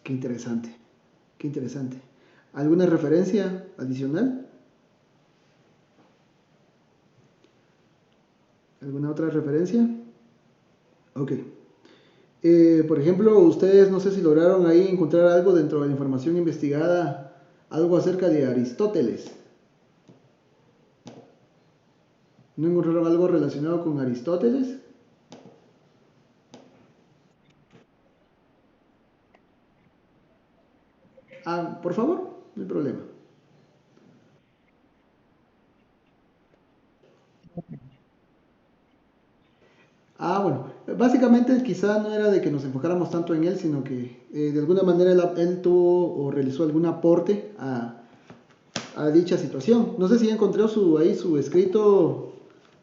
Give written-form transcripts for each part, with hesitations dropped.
Qué interesante, qué interesante. ¿Alguna referencia adicional? ¿Alguna otra referencia? Ok. Por ejemplo, ustedes no sé si lograron ahí encontrar algo dentro de la información investigada, algo acerca de Aristóteles. ¿No encontraron algo relacionado con Aristóteles? Ah, por favor, no hay problema. Ah, bueno, básicamente quizá no era de que nos enfocáramos tanto en él, sino que de alguna manera él tuvo o realizó algún aporte a dicha situación. No sé si ya encontró ahí su escrito.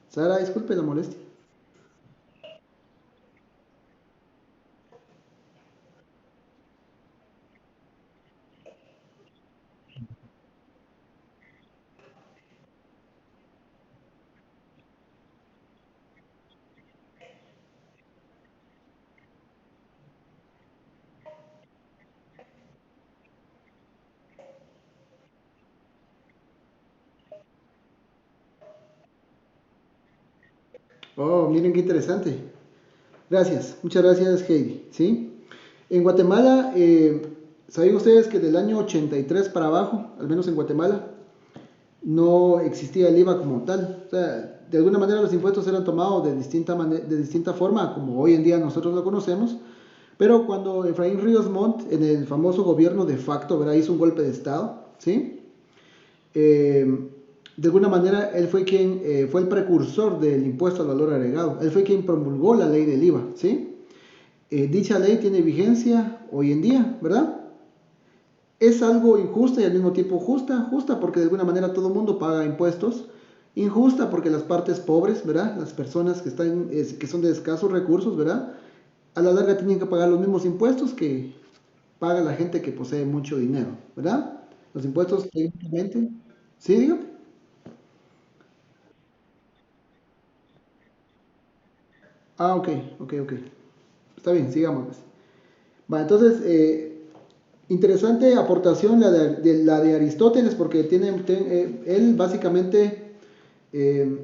Sara, disculpe la molestia. Oh, miren qué interesante. Gracias, muchas gracias Heidi. ¿Sí? En Guatemala, ¿sabían ustedes que del año 83 para abajo, al menos en Guatemala, no existía el IVA como tal? O sea, de alguna manera los impuestos eran tomados de distinta forma, como hoy en día nosotros lo conocemos, pero cuando Efraín Ríos Montt, en el famoso gobierno de facto, ¿verdad? Hizo un golpe de Estado, ¿sí? Eh, de alguna manera, él fue quien fue el precursor del impuesto al valor agregado. Él fue quien promulgó la ley del IVA, ¿sí? Dicha ley tiene vigencia hoy en día, ¿verdad? Es algo injusta y al mismo tiempo justa, justa porque de alguna manera todo el mundo paga impuestos, injusta porque las partes pobres, ¿verdad? Las personas que son de escasos recursos, ¿verdad? A la larga tienen que pagar los mismos impuestos que paga la gente que posee mucho dinero, ¿verdad? Los impuestos técnicamente, ¿sí, digo? Ah, ok, ok, ok. Está bien, sigamos, pues. Va, entonces, interesante aportación la de Aristóteles, porque él básicamente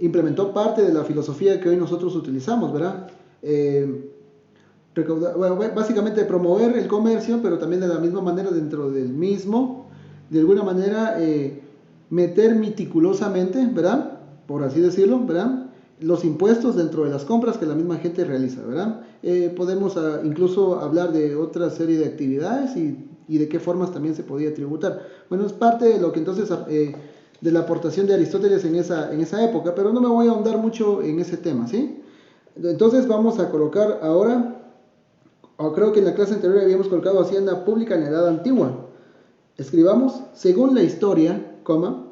implementó parte de la filosofía que hoy nosotros utilizamos, ¿verdad? Eh, bueno, básicamente promover el comercio, pero también de la misma manera dentro del mismo, de alguna manera meter meticulosamente, ¿verdad? Por así decirlo, ¿verdad? Los impuestos dentro de las compras que la misma gente realiza, ¿verdad? Podemos incluso hablar de otra serie de actividades y de qué formas también se podía tributar. Bueno, es parte de lo que entonces, de la aportación de Aristóteles en esa época, pero no me voy a ahondar mucho en ese tema, ¿sí? Entonces vamos a colocar ahora, o creo que en la clase anterior habíamos colocado hacienda pública en la edad antigua. Escribamos, según la historia, coma,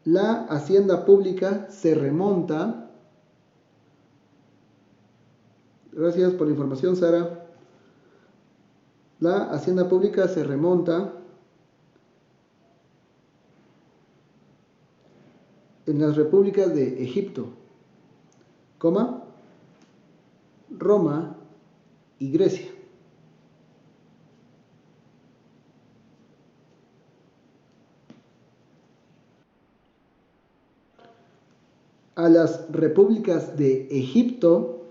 la hacienda pública se remonta, gracias por la información Sara, la hacienda pública se remonta en las repúblicas de Egipto, coma, Roma y Grecia. A las repúblicas de Egipto,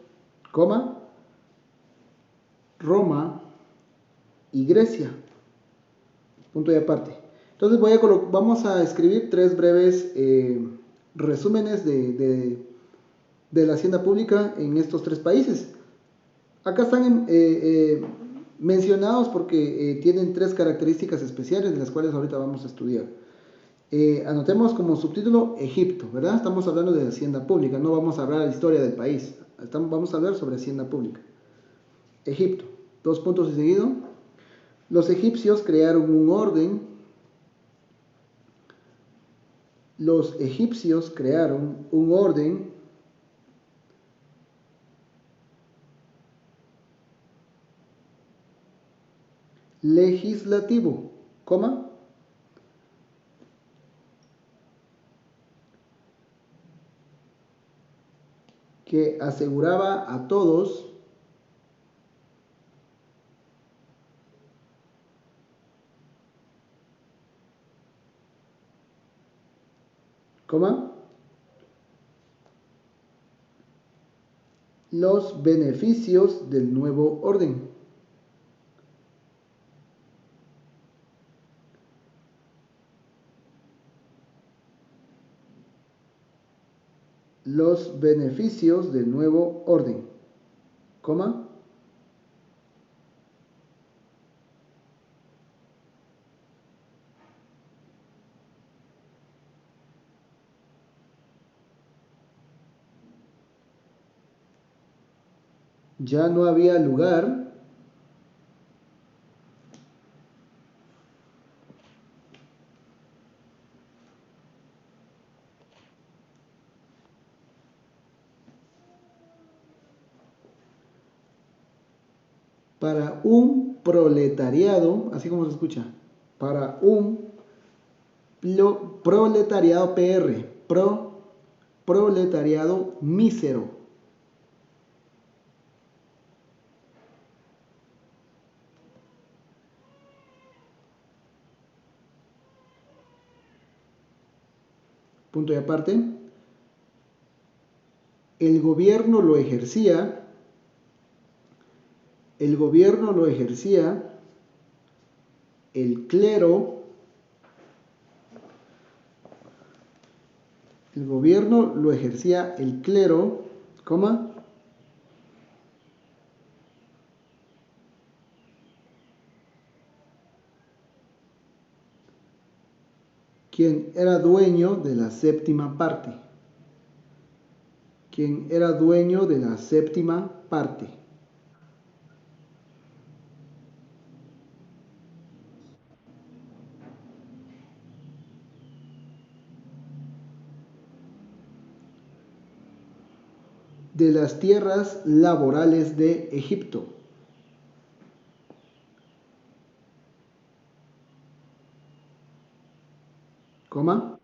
coma, Roma y Grecia. Punto y aparte. Entonces vamos a escribir tres breves resúmenes de la hacienda pública en estos tres países. Acá están mencionados porque tienen tres características especiales de las cuales ahorita vamos a estudiar. Anotemos como subtítulo Egipto, ¿verdad? Estamos hablando de hacienda pública, no vamos a hablar de la historia del país, vamos a hablar sobre hacienda pública. Egipto, dos puntos y seguido. Los egipcios crearon un orden. Los egipcios crearon un orden legislativo, coma, que aseguraba a todos coma, los beneficios del nuevo orden. Los beneficios del nuevo orden, coma, ya no había lugar para un proletariado, así como se escucha, para un proletariado PR, proletariado mísero. Punto y aparte. El gobierno lo ejercía el clero, coma, quien era dueño de la séptima parte. De las tierras laborales de Egipto. Coma,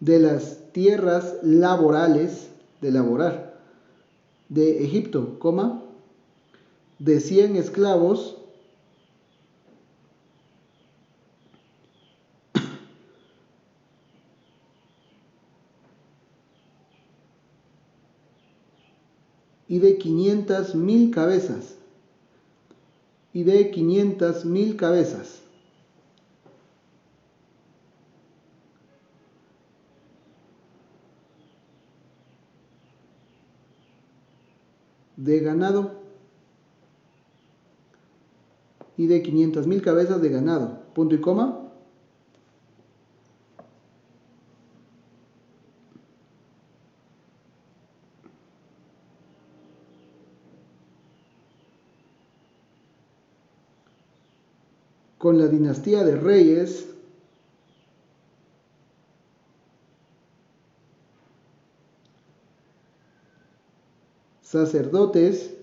de las tierras laborales de laborar de Egipto, coma, de 100 esclavos y de 500.000 cabezas. De ganado. Y de 500.000 cabezas de ganado. Punto y coma. Con la dinastía de reyes sacerdotes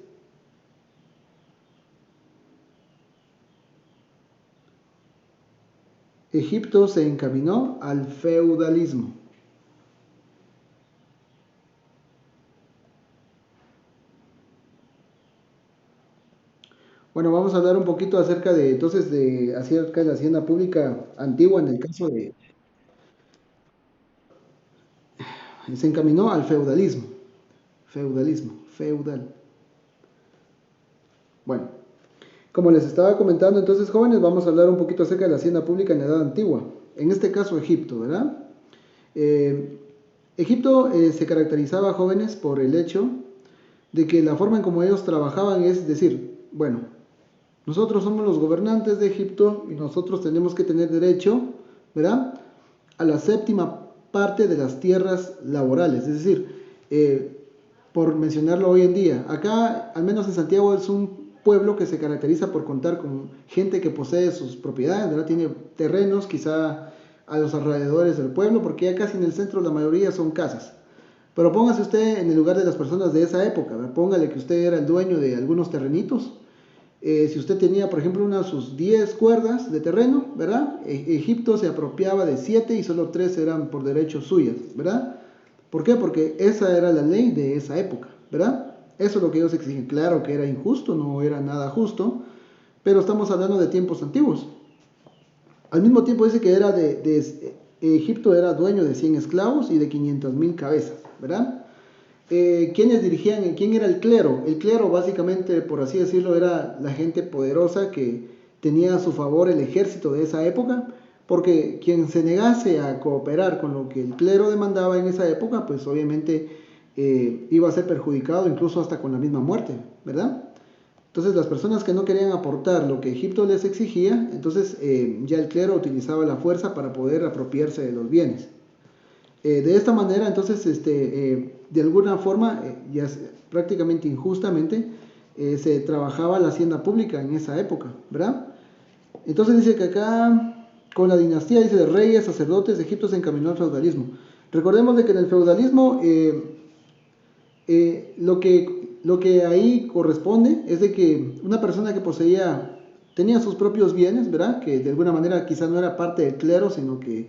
Egipto se encaminó al feudalismo. Bueno, vamos a hablar un poquito acerca de la hacienda pública antigua en el caso de se encaminó al feudalismo. Feudal. Bueno, como les estaba comentando, entonces, jóvenes, vamos a hablar un poquito acerca de la hacienda pública en la edad antigua. En este caso, Egipto, ¿verdad? Eh, Egipto se caracterizaba, jóvenes, por el hecho de que la forma en como ellos trabajaban es decir, bueno, nosotros somos los gobernantes de Egipto y nosotros tenemos que tener derecho, ¿verdad?, a la séptima parte de las tierras laborales. Es decir, por mencionarlo hoy en día, acá, al menos en Santiago, es un pueblo que se caracteriza por contar con gente que posee sus propiedades, ¿verdad? Tiene terrenos quizá a los alrededores del pueblo, porque ya casi en el centro la mayoría son casas. Pero póngase usted en el lugar de las personas de esa época, ¿verdad? Póngale que usted era el dueño de algunos terrenitos. Si usted tenía, por ejemplo, sus 10 cuerdas de terreno, ¿verdad? Egipto se apropiaba de 7 y solo 3 eran por derecho suyas, ¿verdad? ¿Por qué? Porque esa era la ley de esa época, ¿verdad? Eso es lo que ellos exigen. Claro que era injusto, no era nada justo, pero estamos hablando de tiempos antiguos. Al mismo tiempo dice que Egipto era dueño de 100 esclavos y de 500.000 cabezas, ¿verdad? ¿Quiénes dirigían? ¿Quién era el clero? El clero básicamente, por así decirlo, era la gente poderosa que tenía a su favor el ejército de esa época, porque quien se negase a cooperar con lo que el clero demandaba en esa época, pues obviamente iba a ser perjudicado incluso hasta con la misma muerte, ¿verdad? Entonces las personas que no querían aportar lo que Egipto les exigía, entonces ya el clero utilizaba la fuerza para poder apropiarse de los bienes. De esta manera, entonces, de alguna forma, prácticamente injustamente, se trabajaba la hacienda pública en esa época, ¿verdad? Entonces dice que acá, con la dinastía, dice, de reyes, sacerdotes, Egipto se encaminó al feudalismo. Recordemos de que en el feudalismo lo que ahí corresponde es de que una persona que tenía sus propios bienes, ¿verdad? Que de alguna manera quizás no era parte del clero, sino que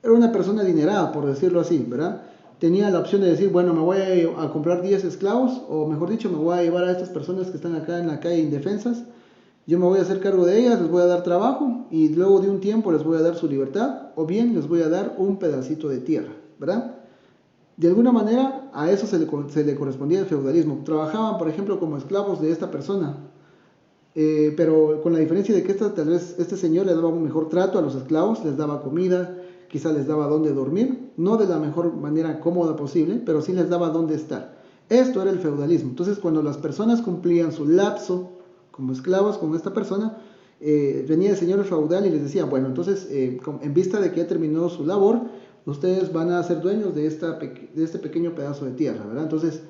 era una persona adinerada, por decirlo así, ¿verdad? Tenía la opción de decir, bueno, me voy a comprar 10 esclavos, o mejor dicho, me voy a llevar a estas personas que están acá en la calle indefensas, yo me voy a hacer cargo de ellas, les voy a dar trabajo, y luego de un tiempo les voy a dar su libertad, o bien les voy a dar un pedacito de tierra, ¿verdad? De alguna manera a eso se le correspondía el feudalismo. Trabajaban, por ejemplo, como esclavos de esta persona, pero con la diferencia de que tal vez este señor le daba un mejor trato a los esclavos, les daba comida, quizás les daba dónde dormir, no de la mejor manera cómoda posible, pero sí les daba dónde estar. Esto era el feudalismo. Entonces, cuando las personas cumplían su lapso como esclavos con esta persona, venía el señor feudal y les decía, bueno, entonces, en vista de que ya terminó su labor, ustedes van a ser dueños de este pequeño pedazo de tierra, ¿verdad? Entonces,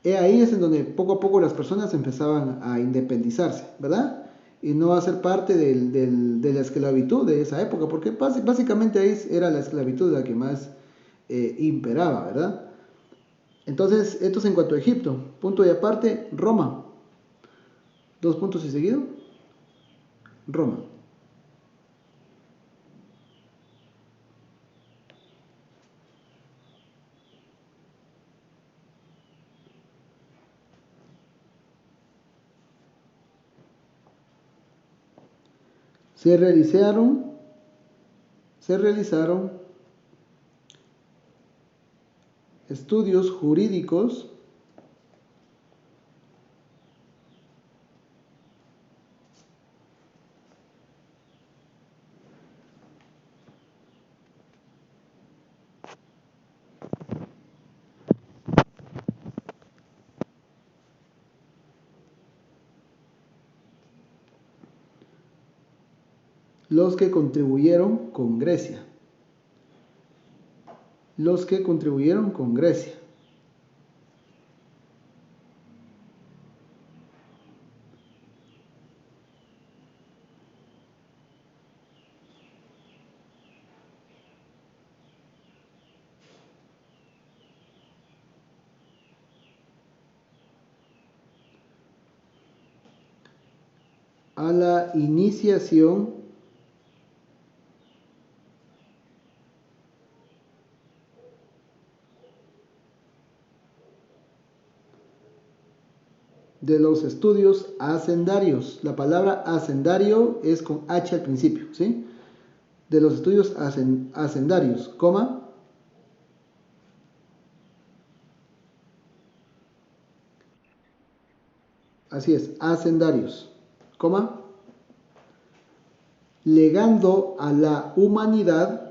ahí es en donde poco a poco las personas empezaban a independizarse, ¿verdad? Y no a ser parte de la esclavitud de esa época, porque básicamente ahí era la esclavitud la que más imperaba, ¿verdad? Entonces, esto es en cuanto a Egipto. Punto y aparte, Roma. Dos puntos y seguido. Roma. Se realizaron, se realizaron estudios jurídicos los que contribuyeron con Grecia. Los que contribuyeron con Grecia. A la iniciación de los estudios hacendarios. La palabra hacendario es con H al principio, ¿sí? De los estudios hacendarios, coma, así es, hacendarios, coma, legando a la humanidad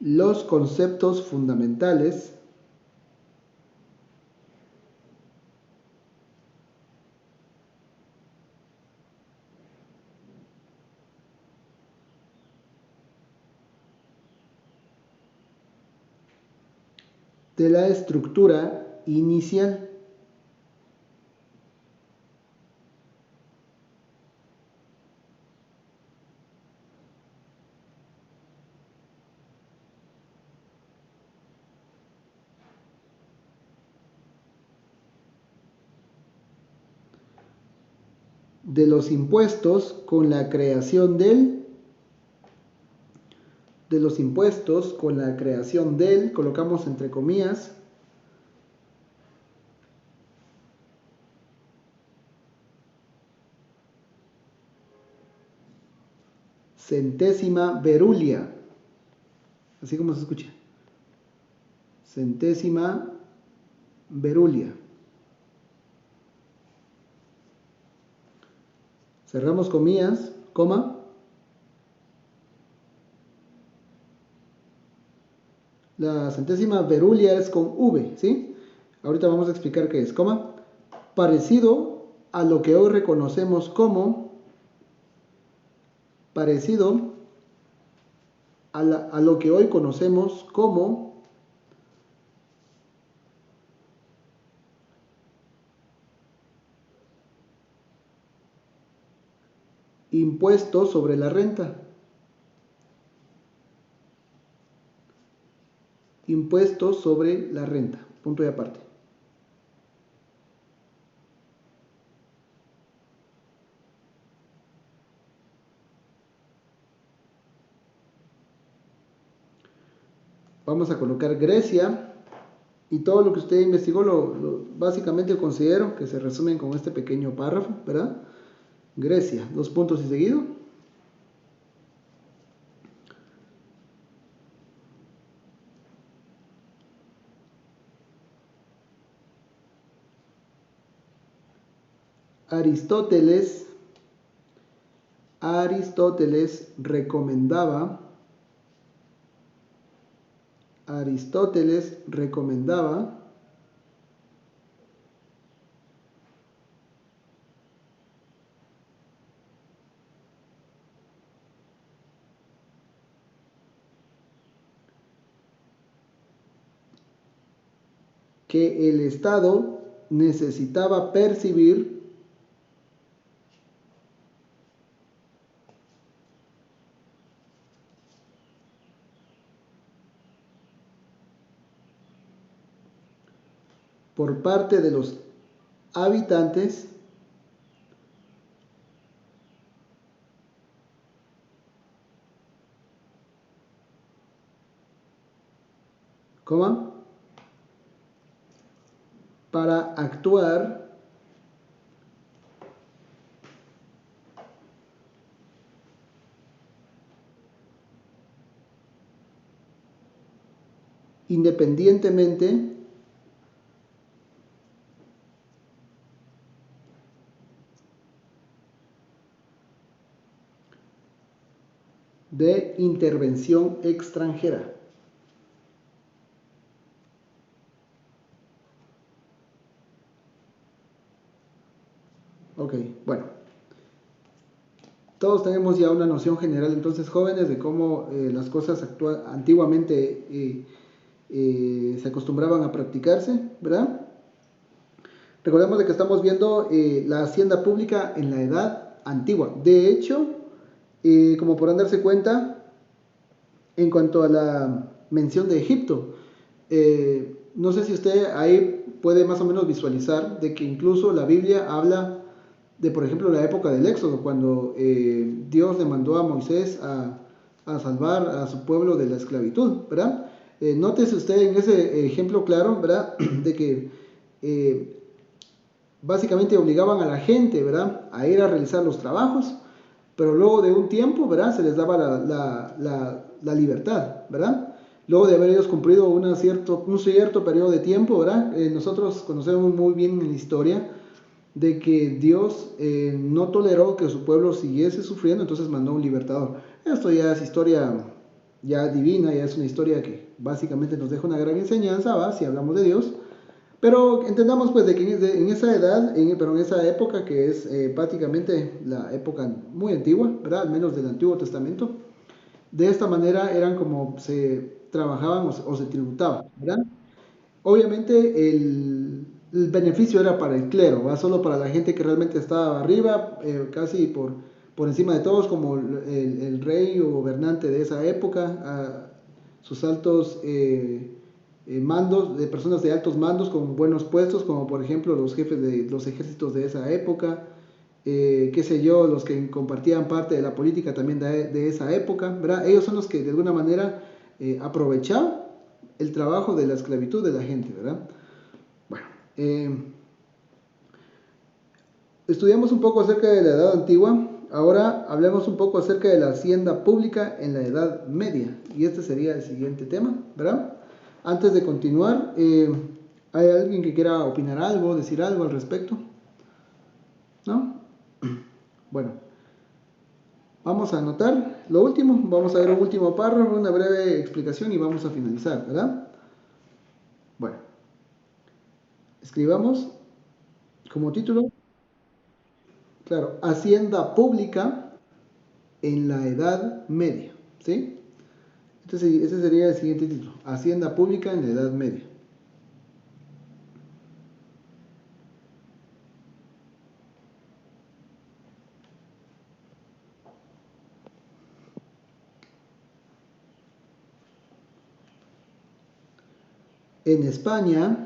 los conceptos fundamentales de la estructura inicial. de los impuestos con la creación del, colocamos entre comillas, centésima verulia, así como se escucha, centésima verulia. Cerramos comillas, coma. La centésima verulia es con V, ¿sí? Ahorita vamos a explicar qué es, coma. Parecido a lo que hoy reconocemos como, parecido a lo que hoy conocemos como impuesto sobre la renta. Impuesto sobre la renta. Punto y aparte. Vamos a colocar Grecia y todo lo que usted investigó, básicamente considero que se resumen con este pequeño párrafo, ¿verdad? Grecia, dos puntos y seguido. Aristóteles recomendaba que el Estado necesitaba percibir por parte de los habitantes para actuar independientemente de intervención extranjera. Ok, bueno. Todos tenemos ya una noción general, entonces, jóvenes, de cómo las cosas antiguamente se acostumbraban a practicarse, ¿verdad? Recordemos de que estamos viendo la hacienda pública en la edad antigua. De hecho, como podrán darse cuenta, en cuanto a la mención de Egipto, no sé si usted ahí puede más o menos visualizar de que incluso la Biblia habla de, por ejemplo, la época del Éxodo, cuando Dios le mandó a Moisés a salvar a su pueblo de la esclavitud, ¿verdad? Nótese usted en ese ejemplo claro, ¿verdad? De que básicamente obligaban a la gente, ¿verdad?, a ir a realizar los trabajos, pero luego de un tiempo, ¿verdad?, se les daba la libertad, ¿verdad? Luego de haber ellos cumplido un cierto periodo de tiempo, ¿verdad? Nosotros conocemos muy bien en la historia de que Dios no toleró que su pueblo siguiese sufriendo, entonces mandó un libertador. Esto ya es historia ya divina, ya es una historia que básicamente nos deja una gran enseñanza, ¿va?, si hablamos de Dios. Pero entendamos pues de que en esa edad, pero en esa época que es prácticamente la época muy antigua, ¿verdad?, al menos del Antiguo Testamento, de esta manera eran como se trabajaban o se tributaban, ¿verdad? Obviamente el beneficio era para el clero, ¿va?, solo para la gente que realmente estaba arriba, casi por encima de todos, como el rey o gobernante de esa época, sus altos mandos, de personas de altos mandos con buenos puestos, como por ejemplo los jefes de los ejércitos de esa época, qué sé yo, los que compartían parte de la política también de esa época, ¿verdad? Ellos son los que de alguna manera aprovechaban el trabajo de la esclavitud de la gente, ¿verdad? Bueno, estudiamos un poco acerca de la Edad Antigua, ahora hablemos un poco acerca de la hacienda pública en la Edad Media, y este sería el siguiente tema, ¿verdad? Antes de continuar, ¿hay alguien que quiera opinar algo, decir algo al respecto? ¿No? Bueno, vamos a anotar lo último, vamos a ver un último párrafo, una breve explicación y vamos a finalizar, ¿verdad? Bueno, escribamos como título, claro, Hacienda Pública en la Edad Media, ¿sí? Ese sería el siguiente título, Hacienda Pública en la Edad Media. En España,